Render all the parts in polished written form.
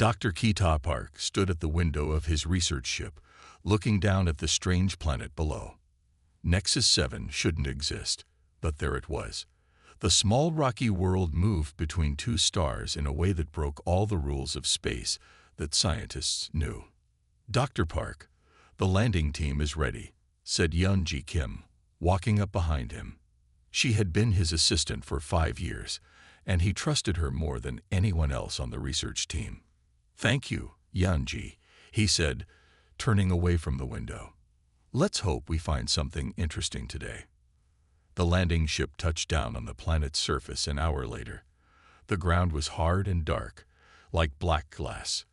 Dr. Kita Park stood at the window of his research ship, looking down at the strange planet below. Nexus 7 shouldn't exist, but there it was. The small rocky world moved between two stars in a way that broke all the rules of space that scientists knew. Dr. Park, the landing team is ready, said Yeon-ji Kim, walking up behind him. She had been his assistant for 5 years, and he trusted her more than anyone else on the research team. Thank you, Yeon-ji, he said, turning away from the window. Let's hope we find something interesting today. The landing ship touched down on the planet's surface an hour later. The ground was hard and dark, like black glass.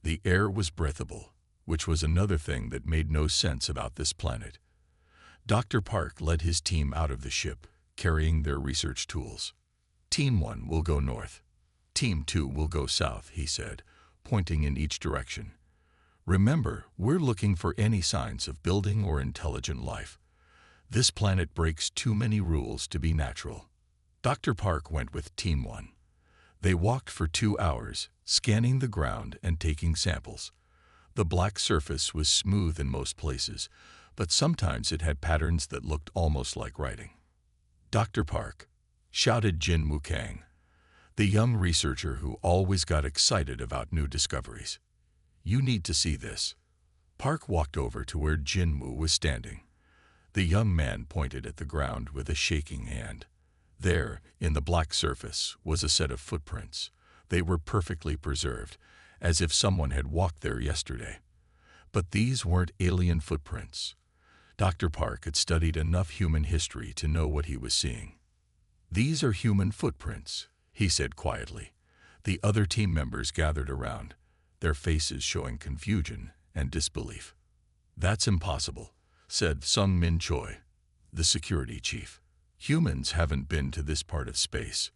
The air was breathable, which was another thing that made no sense about this planet. Dr. Park led his team out of the ship, carrying their research tools. Team 1 will go north. Team 2 will go south, he said, pointing in each direction. Remember, we're looking for any signs of building or intelligent life. This planet breaks too many rules to be natural. Dr. Park went with Team 1. They walked for 2 hours, scanning the ground and taking samples. The black surface was smooth in most places, but sometimes it had patterns that looked almost like writing. Dr. Park, shouted Jin Woo-kang, the young researcher who always got excited about new discoveries. You need to see this. Park walked over to where Jin Woo was standing. The young man pointed at the ground with a shaking hand. There, in the black surface, was a set of footprints. They were perfectly preserved, as if someone had walked there yesterday. But these weren't alien footprints. Dr. Park had studied enough human history to know what he was seeing. These are human footprints, he said quietly. The other team members gathered around, their faces showing confusion and disbelief. That's impossible, said Sung Min Choi, the security chief. Humans haven't been to this part of space.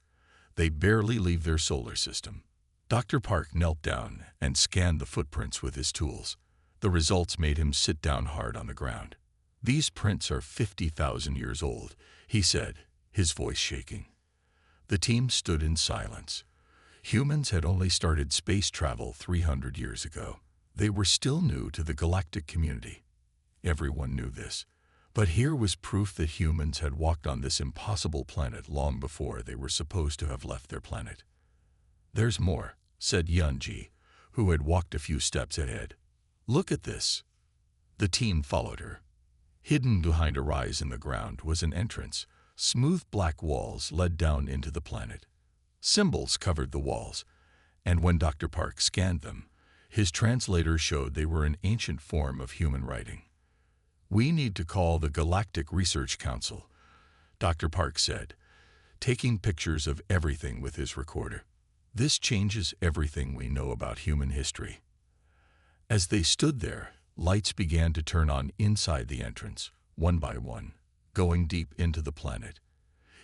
They barely leave their solar system. Dr. Park knelt down and scanned the footprints with his tools. The results made him sit down hard on the ground. These prints are 50,000 years old, he said, his voice shaking. The team stood in silence. Humans had only started space travel 300 years ago. They were still new to the galactic community. Everyone knew this. But here was proof that humans had walked on this impossible planet long before they were supposed to have left their planet. There's more, said Yeon-ji, who had walked a few steps ahead. Look at this. The team followed her. Hidden behind a rise in the ground was an entrance. Smooth black walls led down into the planet. Symbols covered the walls, and when Dr. Park scanned them, his translator showed they were an ancient form of human writing. We need to call the Galactic Research Council, Dr. Park said, taking pictures of everything with his recorder. This changes everything we know about human history. As they stood there, lights began to turn on inside the entrance, one by one, going deep into the planet.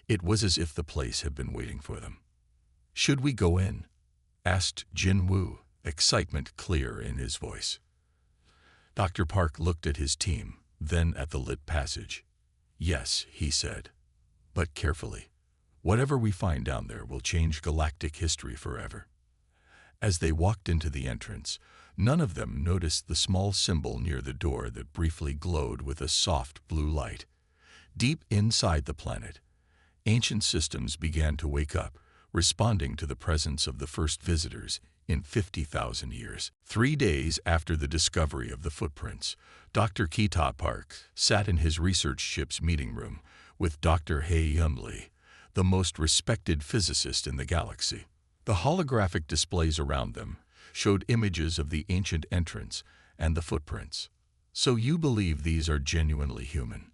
It was as if the place had been waiting for them. Should we go in? Asked Jin Woo, excitement clear in his voice. Dr. Park looked at his team, then at the lit passage. Yes, he said, but carefully. Whatever we find down there will change galactic history forever. As they walked into the entrance, none of them noticed the small symbol near the door that briefly glowed with a soft blue light. Deep inside the planet, ancient systems began to wake up, responding to the presence of the first visitors in 50,000 years. 3 days after the discovery of the footprints, Dr. Kita Park sat in his research ship's meeting room with Dr. Hae-Yun Lee, the most respected physicist in the galaxy. The holographic displays around them showed images of the ancient entrance and the footprints. So you believe these are genuinely human?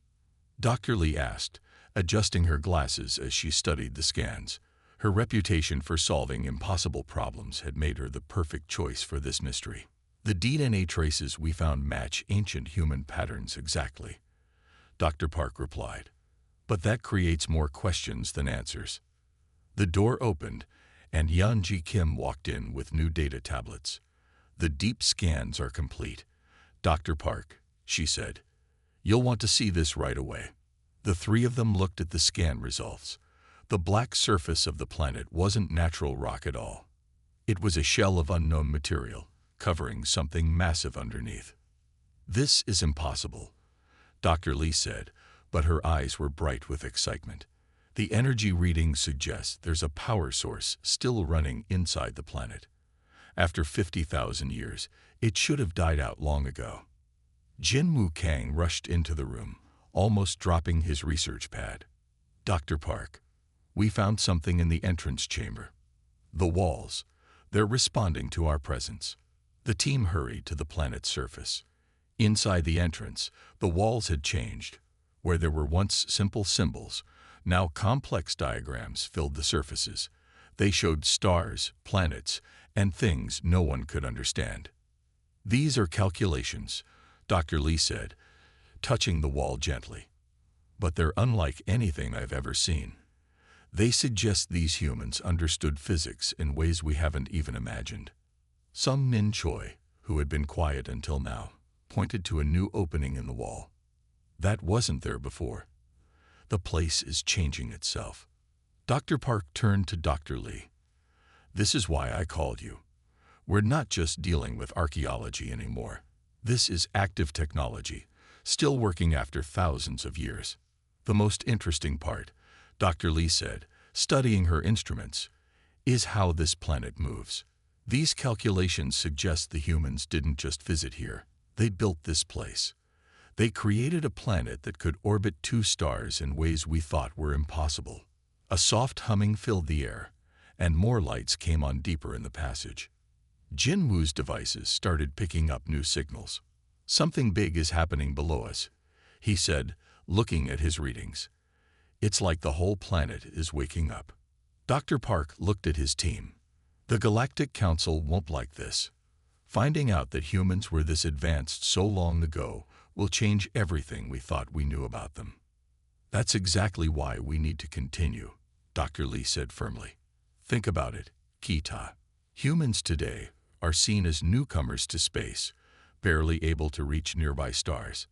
Dr. Lee asked, adjusting her glasses as she studied the scans. Her reputation for solving impossible problems had made her the perfect choice for this mystery. The DNA traces we found match ancient human patterns exactly, Dr. Park replied. But that creates more questions than answers. The door opened, and Yeon-ji Kim walked in with new data tablets. The deep scans are complete. Dr. Park, she said, you'll want to see this right away. The three of them looked at the scan results. The black surface of the planet wasn't natural rock at all. It was a shell of unknown material, covering something massive underneath. "This is impossible," Dr. Lee said, but her eyes were bright with excitement. "The energy reading suggests there's a power source still running inside the planet. After 50,000 years, it should have died out long ago." Jin Woo Kang rushed into the room, almost dropping his research pad. "Dr. Park, we found something in the entrance chamber. The walls, they're responding to our presence." The team hurried to the planet's surface. Inside the entrance, the walls had changed. Where there were once simple symbols, now complex diagrams filled the surfaces. They showed stars, planets, and things no one could understand. "These are calculations," Dr. Lee said, touching the wall gently. "But they're unlike anything I've ever seen. They suggest these humans understood physics in ways we haven't even imagined." Sung Min Choi, who had been quiet until now, pointed to a new opening in the wall. "That wasn't there before. The place is changing itself." Dr. Park turned to Dr. Lee. "This is why I called you. We're not just dealing with archaeology anymore. This is active technology, still working after thousands of years." "The most interesting part," Dr. Lee said, studying her instruments, "is how this planet moves. These calculations suggest the humans didn't just visit here. They built this place. They created a planet that could orbit 2 stars in ways we thought were impossible." A soft humming filled the air, and more lights came on deeper in the passage. Jin Woo's devices started picking up new signals. "Something big is happening below us," he said, looking at his readings. "It's like the whole planet is waking up." Dr. Park looked at his team. "The Galactic Council won't like this. Finding out that humans were this advanced so long ago will change everything we thought we knew about them." "That's exactly why we need to continue," Dr. Lee said firmly. "Think about it, Kita. Humans today are seen as newcomers to space, barely able to reach nearby stars.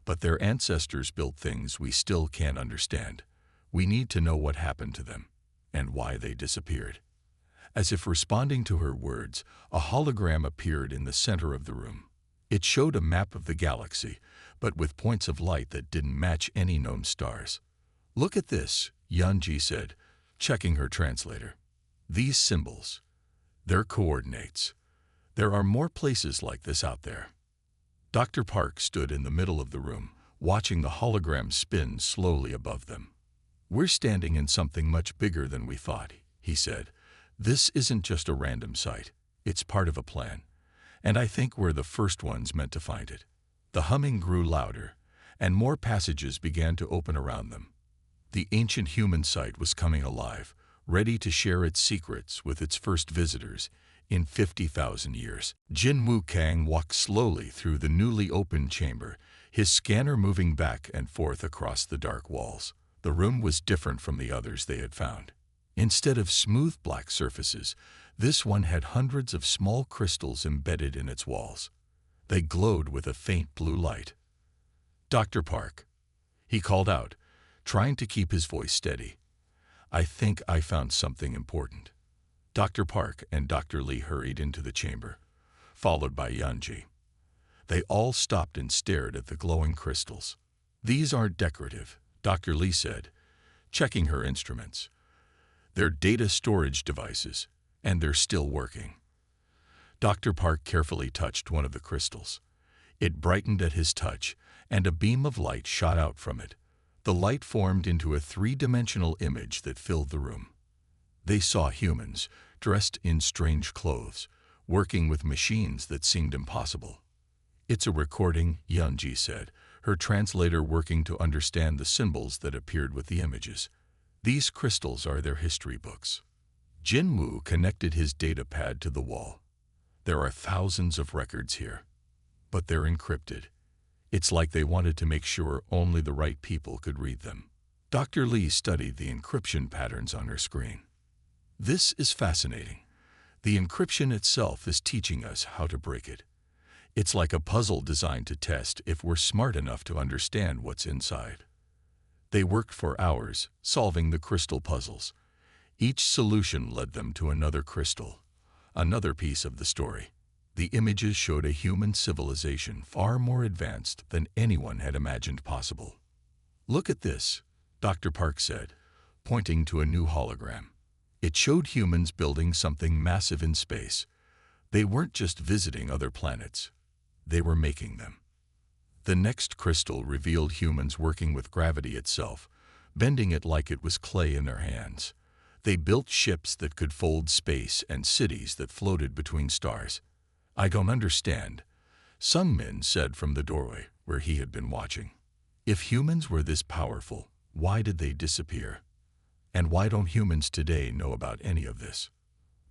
But their ancestors built things we still can't understand. We need to know what happened to them, and why they disappeared." As if responding to her words, a hologram appeared in the center of the room. It showed a map of the galaxy, but with points of light that didn't match any known stars. "Look at this," Yunji said, checking her translator. "These symbols, they're coordinates. There are more places like this out there." Dr. Park stood in the middle of the room, watching the hologram spin slowly above them. "We're standing in something much bigger than we thought," he said. "This isn't just a random site. It's part of a plan. And I think we're the first ones meant to find it." The humming grew louder, and more passages began to open around them. The ancient human site was coming alive, ready to share its secrets with its first visitors in 50,000 years. Jin Woo Kang walked slowly through the newly opened chamber, his scanner moving back and forth across the dark walls. The room was different from the others they had found. Instead of smooth black surfaces, this one had hundreds of small crystals embedded in its walls. They glowed with a faint blue light. "Dr. Park," he called out, trying to keep his voice steady. "I think I found something important." Dr. Park and Dr. Lee hurried into the chamber, followed by Yunji. They all stopped and stared at the glowing crystals. "These aren't decorative," Dr. Lee said, checking her instruments. "They're data storage devices, and they're still working." Dr. Park carefully touched one of the crystals. It brightened at his touch, and a beam of light shot out from it. The light formed into a 3-dimensional image that filled the room. They saw humans, dressed in strange clothes, working with machines that seemed impossible. "It's a recording," Yunji said, her translator working to understand the symbols that appeared with the images. "These crystals are their history books." Jin Woo connected his data pad to the wall. "There are thousands of records here, but they're encrypted. It's like they wanted to make sure only the right people could read them." Dr. Lee studied the encryption patterns on her screen. "This is fascinating. The encryption itself is teaching us how to break it. It's like a puzzle designed to test if we're smart enough to understand what's inside." They worked for hours, solving the crystal puzzles. Each solution led them to another crystal, Another piece of the story. The images showed a human civilization far more advanced than anyone had imagined possible. "Look at this," Dr. Park said, pointing to a new hologram. It showed humans building something massive in space. They weren't just visiting other planets. They were making them. The next crystal revealed humans working with gravity itself, bending it like it was clay in their hands. They built ships that could fold space and cities that floated between stars. "I don't understand," Sung Min said from the doorway where he had been watching. "If humans were this powerful, why did they disappear? And why don't humans today know about any of this?"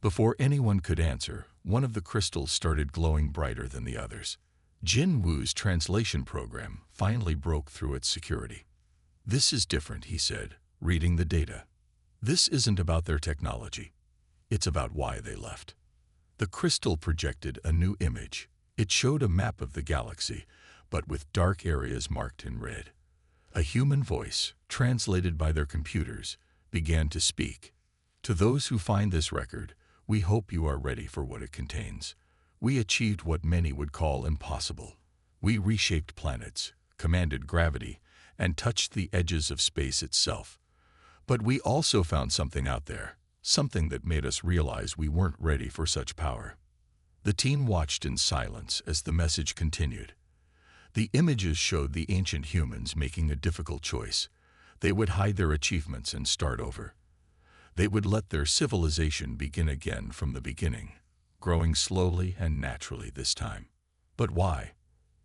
Before anyone could answer, one of the crystals started glowing brighter than the others. Jin Wu's translation program finally broke through its security. "This is different," he said, reading the data. "This isn't about their technology. It's about why they left." The crystal projected a new image. It showed a map of the galaxy, but with dark areas marked in red. A human voice, translated by their computers, began to speak. "To those who find this record, we hope you are ready for what it contains. We achieved what many would call impossible. We reshaped planets, commanded gravity, and touched the edges of space itself. But we also found something out there, something that made us realize we weren't ready for such power." The team watched in silence as the message continued. The images showed the ancient humans making a difficult choice. They would hide their achievements and start over. They would let their civilization begin again from the beginning, growing slowly and naturally this time. "But why?"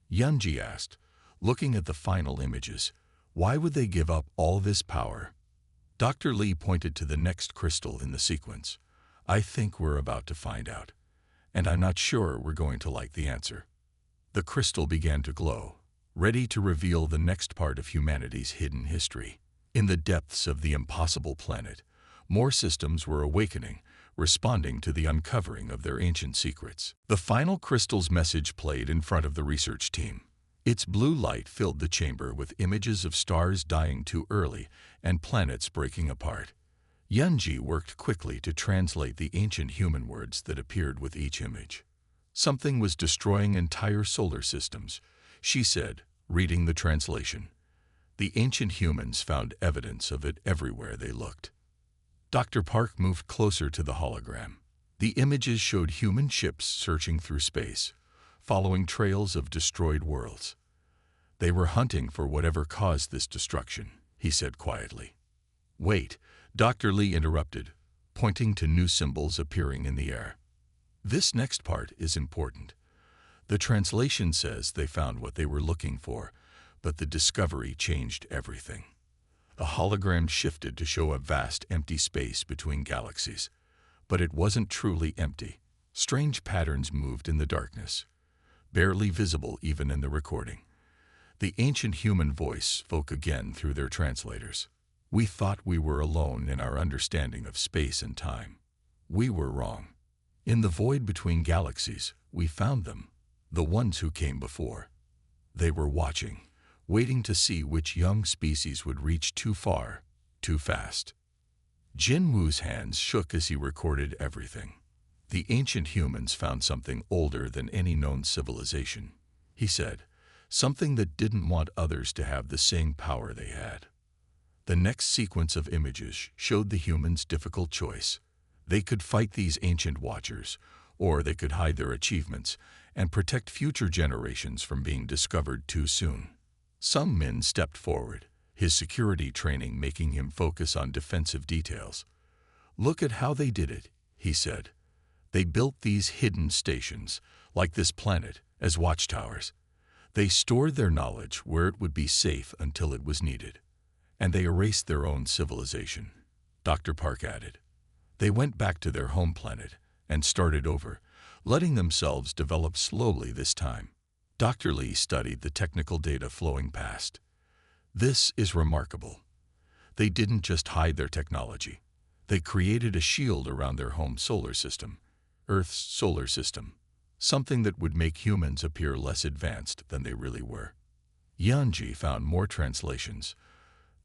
Yunji asked, looking at the final images. "Why would they give up all this power?" Dr. Lee pointed to the next crystal in the sequence. "I think we're about to find out. And I'm not sure we're going to like the answer." The crystal began to glow, ready to reveal the next part of humanity's hidden history. In the depths of the impossible planet, more systems were awakening, responding to the uncovering of their ancient secrets. The final crystal's message played in front of the research team. Its blue light filled the chamber with images of stars dying too early and planets breaking apart. Yunji worked quickly to translate the ancient human words that appeared with each image. "Something was destroying entire solar systems," she said, reading the translation. "The ancient humans found evidence of it everywhere they looked." Dr. Park moved closer to the hologram. The images showed human ships searching through space, following trails of destroyed worlds. "They were hunting for whatever caused this destruction," he said quietly. "Wait," Dr. Lee interrupted, pointing to new symbols appearing in the air. "This next part is important. The translation says they found what they were looking for, but the discovery changed everything." A hologram shifted to show a vast empty space between galaxies. But it wasn't truly empty. Strange patterns moved in the darkness, barely visible even in the recording. The ancient human voice spoke again through their translators. "We thought we were alone in our understanding of space and time. We were wrong. In the void between galaxies, we found them, the ones who came before. They were watching, waiting to see which young species would reach too far, too fast." Jin Wu's hands shook as he recorded everything. The ancient humans found something older than any known civilization, he said, something that didn't want others to have the same power they had. The next sequence of images showed the humans' difficult choice. They could fight these ancient watchers, or they could hide their achievements and protect future generations from being discovered too soon. Sung Min stepped forward, his security training making him focus on defensive details. "Look at how they did it," he said. "They built these hidden stations, like this planet, as watchtowers. They stored their knowledge where it would be safe until it was needed. And they erased their own civilization," Dr. Park added. "They went back to their home planet and started over, letting themselves develop slowly this time." Dr. Lee studied the technical data flowing past. "This is remarkable. They didn't just hide their technology. They created a shield around their home solar system, Earth's solar system, something that would make humans appear less advanced than they really were." Yanji found more translations.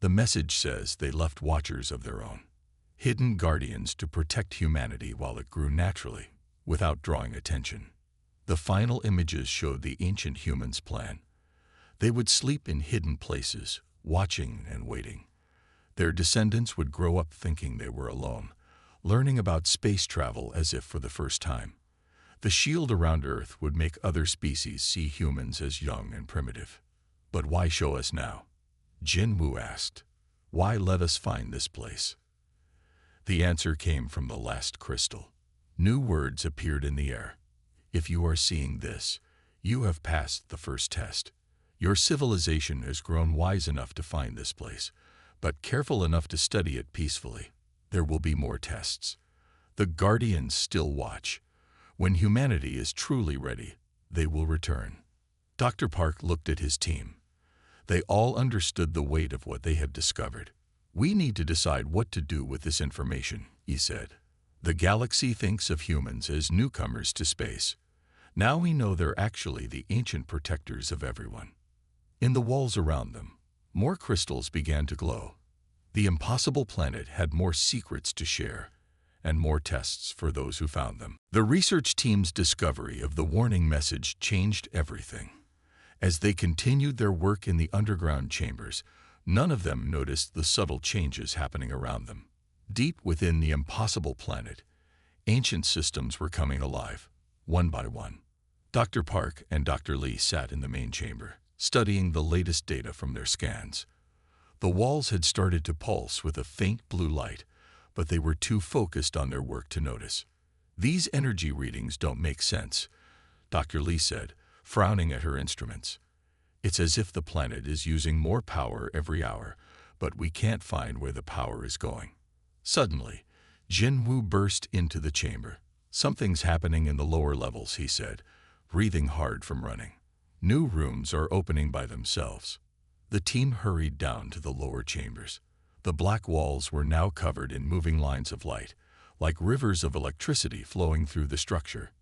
The message says they left watchers of their own, hidden guardians to protect humanity while it grew naturally. without drawing attention. The final images showed the ancient humans' plan. They would sleep in hidden places, watching and waiting. Their descendants would grow up thinking they were alone, learning about space travel as if for the first time. The shield around Earth would make other species see humans as young and primitive. But why show us now? Jin Wu asked. Why let us find this place? The answer came from the last crystal. New words appeared in the air. If you are seeing this, you have passed the first test. Your civilization has grown wise enough to find this place, but careful enough to study it peacefully. There will be more tests. The Guardians still watch. When humanity is truly ready, they will return. Dr. Park looked at his team. They all understood the weight of what they had discovered. We need to decide what to do with this information, he said. The galaxy thinks of humans as newcomers to space. Now we know they're actually the ancient protectors of everyone. In the walls around them, more crystals began to glow. The impossible planet had more secrets to share, and more tests for those who found them. The research team's discovery of the warning message changed everything. As they continued their work in the underground chambers, none of them noticed the subtle changes happening around them. Deep within the impossible planet, ancient systems were coming alive, one by one. Dr. Park and Dr. Lee sat in the main chamber, studying the latest data from their scans. The walls had started to pulse with a faint blue light, but they were too focused on their work to notice. These energy readings don't make sense, Dr. Lee said, frowning at her instruments. It's as if the planet is using more power every hour, but we can't find where the power is going. Suddenly, Jin Wu burst into the chamber. Something's happening in the lower levels, he said, breathing hard from running. New rooms are opening by themselves. The team hurried down to the lower chambers. The black walls were now covered in moving lines of light, like rivers of electricity flowing through the structure.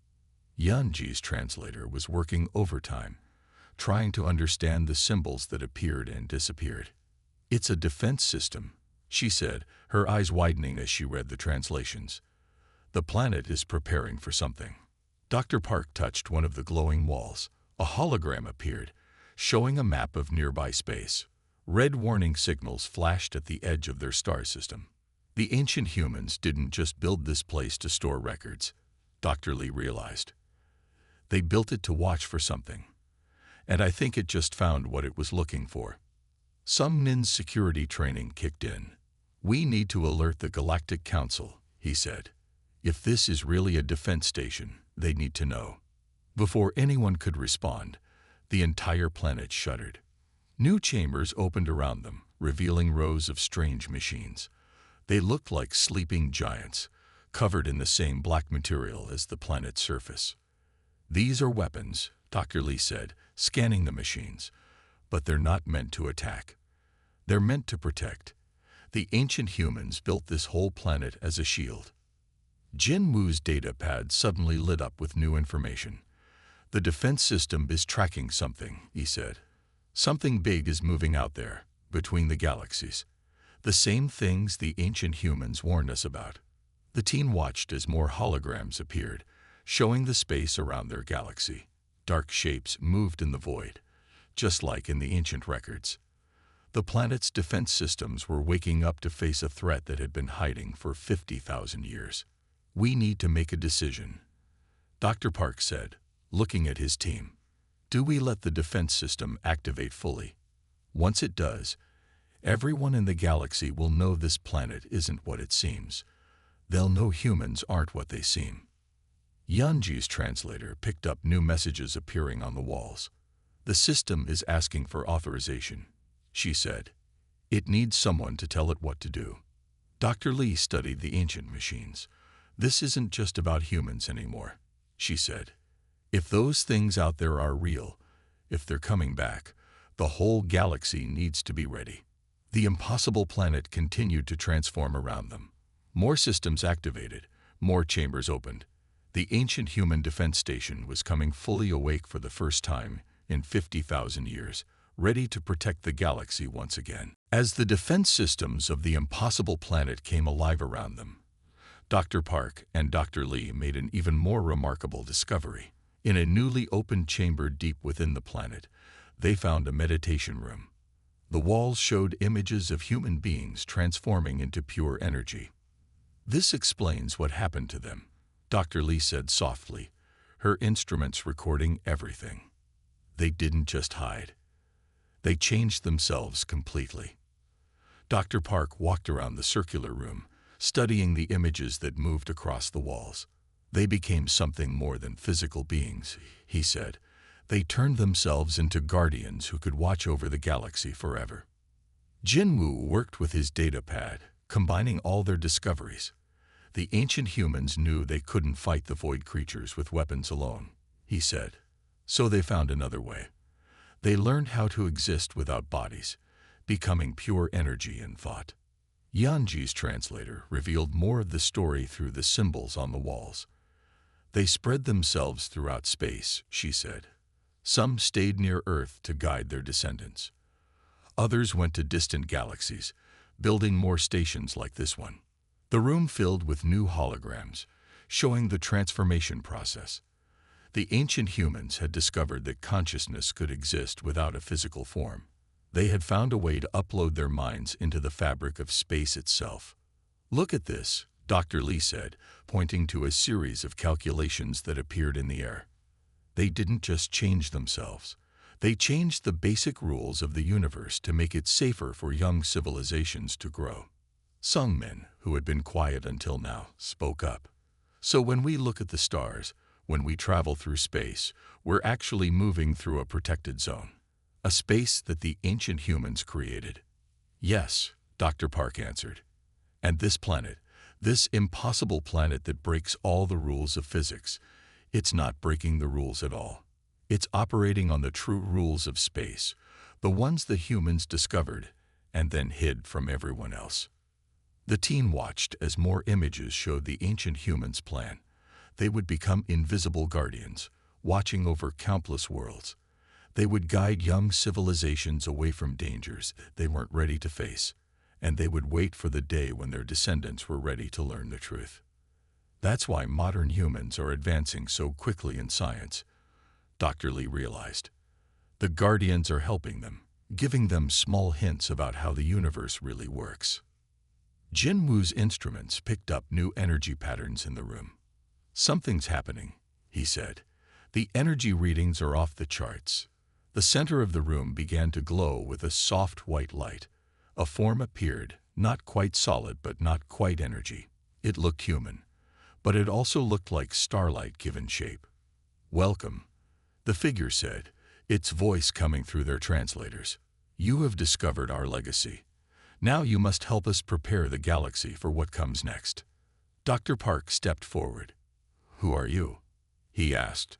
Yunji's translator was working overtime, trying to understand the symbols that appeared and disappeared. It's a defense system, she said, her eyes widening as she read the translations. The planet is preparing for something. Dr. Park touched one of the glowing walls. A hologram appeared, showing a map of nearby space. Red warning signals flashed at the edge of their star system. The ancient humans didn't just build this place to store records, Dr. Lee realized. They built it to watch for something. And I think it just found what it was looking for. Some Nin's security training kicked in. We need to alert the Galactic Council, he said. If this is really a defense station, they need to know. Before anyone could respond, the entire planet shuddered. New chambers opened around them, revealing rows of strange machines. They looked like sleeping giants, covered in the same black material as the planet's surface. These are weapons, Dr. Lee said, scanning the machines, but they're not meant to attack. They're meant to protect. The ancient humans built this whole planet as a shield. Jin Wu's data pad suddenly lit up with new information. The defense system is tracking something, he said. Something big is moving out there, between the galaxies. The same things the ancient humans warned us about. The team watched as more holograms appeared, showing the space around their galaxy. Dark shapes moved in the void, just like in the ancient records. The planet's defense systems were waking up to face a threat that had been hiding for 50,000 years. We need to make a decision, Dr. Park said, looking at his team. Do we let the defense system activate fully? Once it does, everyone in the galaxy will know this planet isn't what it seems. They'll know humans aren't what they seem. Yunji's translator picked up new messages appearing on the walls. The system is asking for authorization, she said. It needs someone to tell it what to do. Dr. Lee studied the ancient machines. This isn't just about humans anymore, she said. If those things out there are real, if they're coming back, the whole galaxy needs to be ready. The impossible planet continued to transform around them. More systems activated, more chambers opened. The ancient human defense station was coming fully awake for the first time in 50,000 years, ready to protect the galaxy once again. As the defense systems of the impossible planet came alive around them, Dr. Park and Dr. Lee made an even more remarkable discovery. In a newly opened chamber deep within the planet, they found a meditation room. The walls showed images of human beings transforming into pure energy. "This explains what happened to them," Dr. Lee said softly, her instruments recording everything. "They didn't just hide. They changed themselves completely." Dr. Park walked around the circular room, studying the images that moved across the walls. "They became something more than physical beings," he said. "They turned themselves into guardians who could watch over the galaxy forever." Jinwoo worked with his data pad, combining all their discoveries. "The ancient humans knew they couldn't fight the void creatures with weapons alone," he said. "So they found another way. They learned how to exist without bodies, becoming pure energy and thought." Yanji's translator revealed more of the story through the symbols on the walls. "They spread themselves throughout space," she said. "Some stayed near Earth to guide their descendants. Others went to distant galaxies, building more stations like this one." The room filled with new holograms, showing the transformation process. The ancient humans had discovered that consciousness could exist without a physical form. They had found a way to upload their minds into the fabric of space itself. "Look at this," Dr. Lee said, pointing to a series of calculations that appeared in the air. "They didn't just change themselves. They changed the basic rules of the universe to make it safer for young civilizations to grow." Sungmin, who had been quiet until now, spoke up. "So when we look at the stars, when we travel through space, we're actually moving through a protected zone. A space that the ancient humans created." "Yes," Dr. Park answered. "And this planet, this impossible planet that breaks all the rules of physics, it's not breaking the rules at all. It's operating on the true rules of space, the ones the humans discovered and then hid from everyone else." The team watched as more images showed the ancient humans' plan. They would become invisible guardians, watching over countless worlds. They would guide young civilizations away from dangers they weren't ready to face, and they would wait for the day when their descendants were ready to learn the truth. That's why modern humans are advancing so quickly in science, Dr. Lee realized. The guardians are helping them, giving them small hints about how the universe really works. Jinwoo's instruments picked up new energy patterns in the room. "Something's happening," he said. "The energy readings are off the charts." The center of the room began to glow with a soft white light. A form appeared, not quite solid but not quite energy. It looked human, but it also looked like starlight given shape. "Welcome," the figure said, its voice coming through their translators. "You have discovered our legacy. Now you must help us prepare the galaxy for what comes next." Dr. Park stepped forward. "Who are you?" he asked,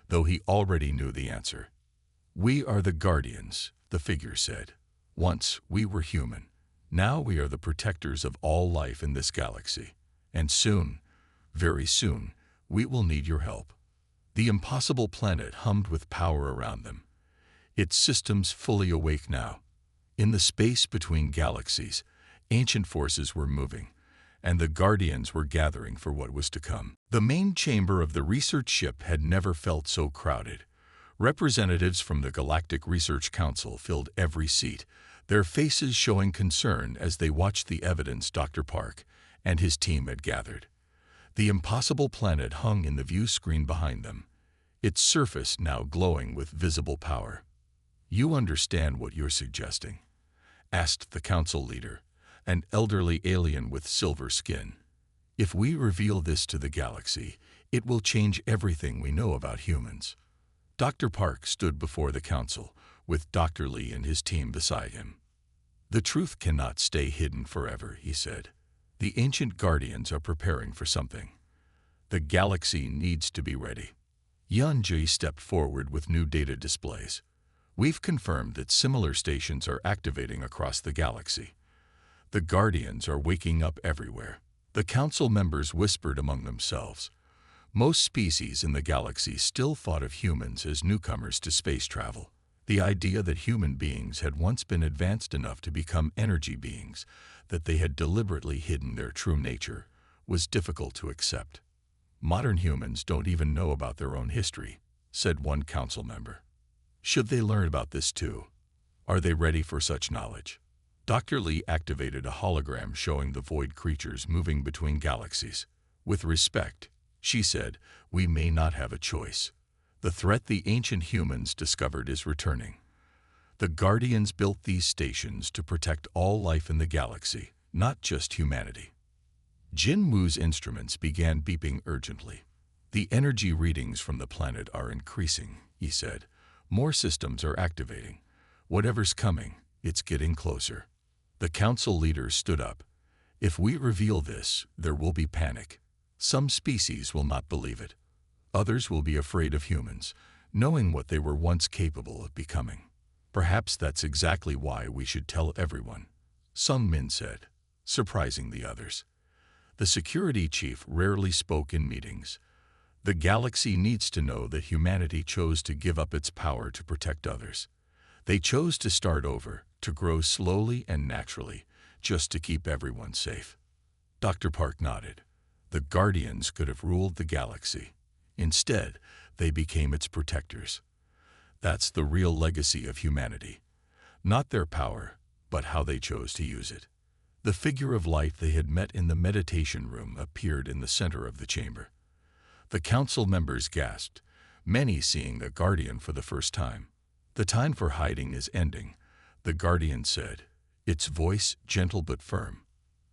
though he already knew the answer. "We are the Guardians," the figure said. "Once we were human. Now we are the protectors of all life in this galaxy. And soon, very soon, we will need your help." The impossible planet hummed with power around them, its systems fully awake now. In the space between galaxies, ancient forces were moving, and the Guardians were gathering for what was to come. The main chamber of the research ship had never felt so crowded. Representatives from the Galactic Research Council filled every seat, their faces showing concern as they watched the evidence Dr. Park and his team had gathered. The impossible planet hung in the view screen behind them, its surface now glowing with visible power. "You understand what you're suggesting?" asked the council leader, an elderly alien with silver skin. "If we reveal this to the galaxy, it will change everything we know about humans." Dr. Park stood before the council, with Dr. Lee and his team beside him. "The truth cannot stay hidden forever," he said. "The ancient Guardians are preparing for something. The galaxy needs to be ready." Yanji stepped forward with new data displays. "We've confirmed that similar stations are activating across the galaxy. The Guardians are waking up everywhere." The council members whispered among themselves. Most species in the galaxy still thought of humans as newcomers to space travel. The idea that human beings had once been advanced enough to become energy beings, that they had deliberately hidden their true nature, was difficult to accept. Modern humans don't even know about their own history, said one council member. Should they learn about this too? Are they ready for such knowledge? Dr. Lee activated a hologram showing the void creatures moving between galaxies. With respect, she said, we may not have a choice. The threat the ancient humans discovered is returning. The Guardians built these stations to protect all life in the galaxy, not just humanity. Jin Wu's instruments began beeping urgently. The energy readings from the planet are increasing, he said. More systems are activating. Whatever's coming, it's getting closer. The council leader stood up. If we reveal this, there will be panic. Some species will not believe it. Others will be afraid of humans, knowing what they were once capable of becoming. Perhaps that's exactly why we should tell everyone, Sung Min said, surprising the others. The security chief rarely spoke in meetings. The galaxy needs to know that humanity chose to give up its power to protect others. They chose to start over, to grow slowly and naturally, just to keep everyone safe. Dr. Park nodded. The Guardians could have ruled the galaxy. Instead, they became its protectors. That's the real legacy of humanity. Not their power, but how they chose to use it. The figure of light they had met in the meditation room appeared in the center of the chamber. The council members gasped, many seeing the Guardian for the first time. The time for hiding is ending, the Guardian said, its voice gentle but firm.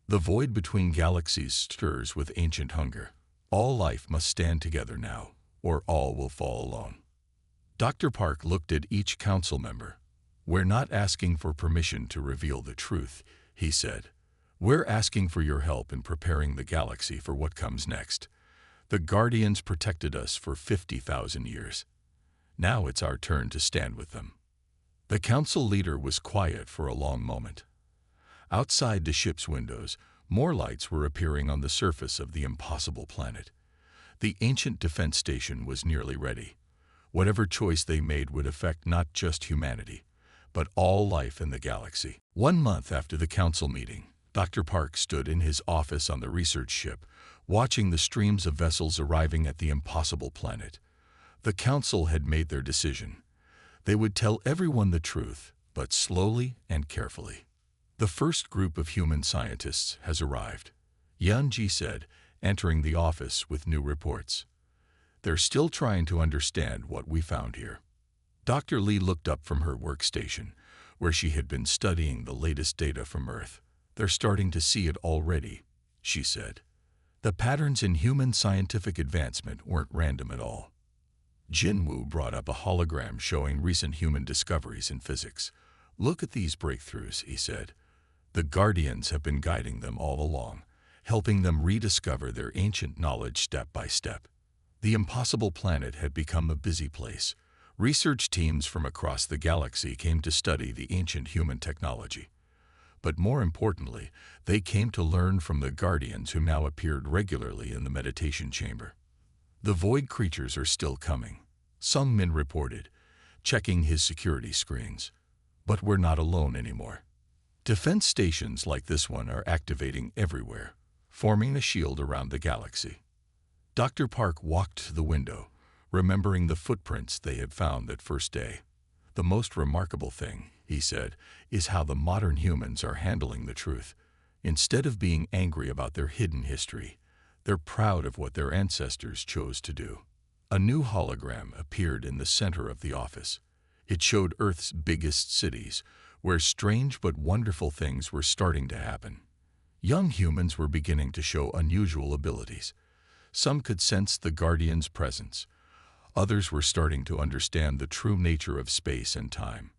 The void between galaxies stirs with ancient hunger. All life must stand together now, or all will fall alone. Dr. Park looked at each council member. We're not asking for permission to reveal the truth, he said. We're asking for your help in preparing the galaxy for what comes next. The Guardians protected us for 50,000 years. Now it's our turn to stand with them. The council leader was quiet for a long moment. Outside the ship's windows, more lights were appearing on the surface of the impossible planet. The ancient defense station was nearly ready. Whatever choice they made would affect not just humanity, but all life in the galaxy. 1 month after the council meeting, Dr. Park stood in his office on the research ship, watching the streams of vessels arriving at the impossible planet. The council had made their decision. They would tell everyone the truth, but slowly and carefully. The first group of human scientists has arrived, Yanji said, entering the office with new reports. They're still trying to understand what we found here. Dr. Lee looked up from her workstation, where she had been studying the latest data from Earth. They're starting to see it already, she said. The patterns in human scientific advancement weren't random at all. Jin Wu brought up a hologram showing recent human discoveries in physics. Look at these breakthroughs, he said. The Guardians have been guiding them all along, helping them rediscover their ancient knowledge step by step. The impossible planet had become a busy place. Research teams from across the galaxy came to study the ancient human technology. But more importantly, they came to learn from the Guardians who now appeared regularly in the meditation chamber. The void creatures are still coming, Sung Min reported, checking his security screens. But we're not alone anymore. Defense stations like this one are activating everywhere, forming a shield around the galaxy. Dr. Park walked to the window, remembering the footprints they had found that first day. The most remarkable thing, he said, is how the modern humans are handling the truth. Instead of being angry about their hidden history, they're proud of what their ancestors chose to do. A new hologram appeared in the center of the office. It showed Earth's biggest cities, where strange but wonderful things were starting to happen. Young humans were beginning to show unusual abilities. Some could sense the Guardian's presence. Others were starting to understand the true nature of space and time.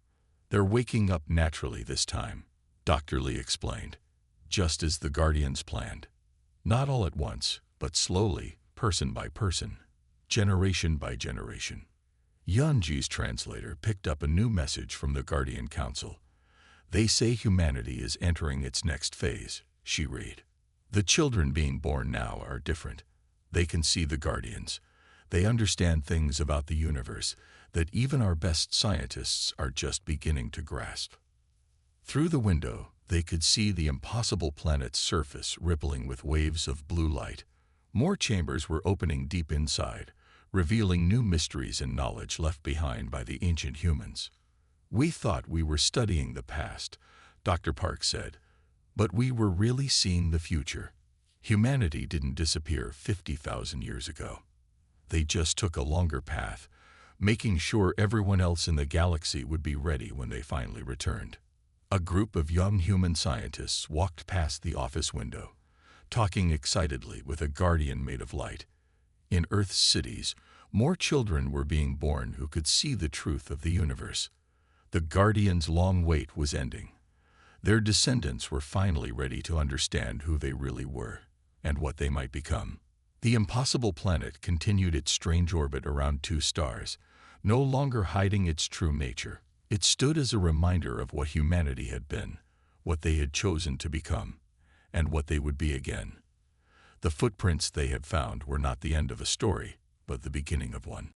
They're waking up naturally this time, Dr. Lee explained, just as the Guardians planned. Not all at once, but slowly, person by person, generation by generation. Yanji's translator picked up a new message from the Guardian Council. They say humanity is entering its next phase, she read. The children being born now are different. They can see the Guardians. They understand things about the universe that even our best scientists are just beginning to grasp. Through the window, They could see the impossible planet's surface rippling with waves of blue light. More chambers were opening deep inside, revealing new mysteries and knowledge left behind by the ancient humans. "We thought we were studying the past," Dr. Park said, "but we were really seeing the future. Humanity didn't disappear 50,000 years ago. They just took a longer path, making sure everyone else in the galaxy would be ready when they finally returned." A group of young human scientists walked past the office window, talking excitedly with a guardian made of light. In Earth's cities, more children were being born who could see the truth of the universe. The guardian's long wait was ending. Their descendants were finally ready to understand who they really were and what they might become. The impossible planet continued its strange orbit around two stars, no longer hiding its true nature. It stood as a reminder of what humanity had been, what they had chosen to become, and what they would be again. The footprints they had found were not the end of a story, but the beginning of one.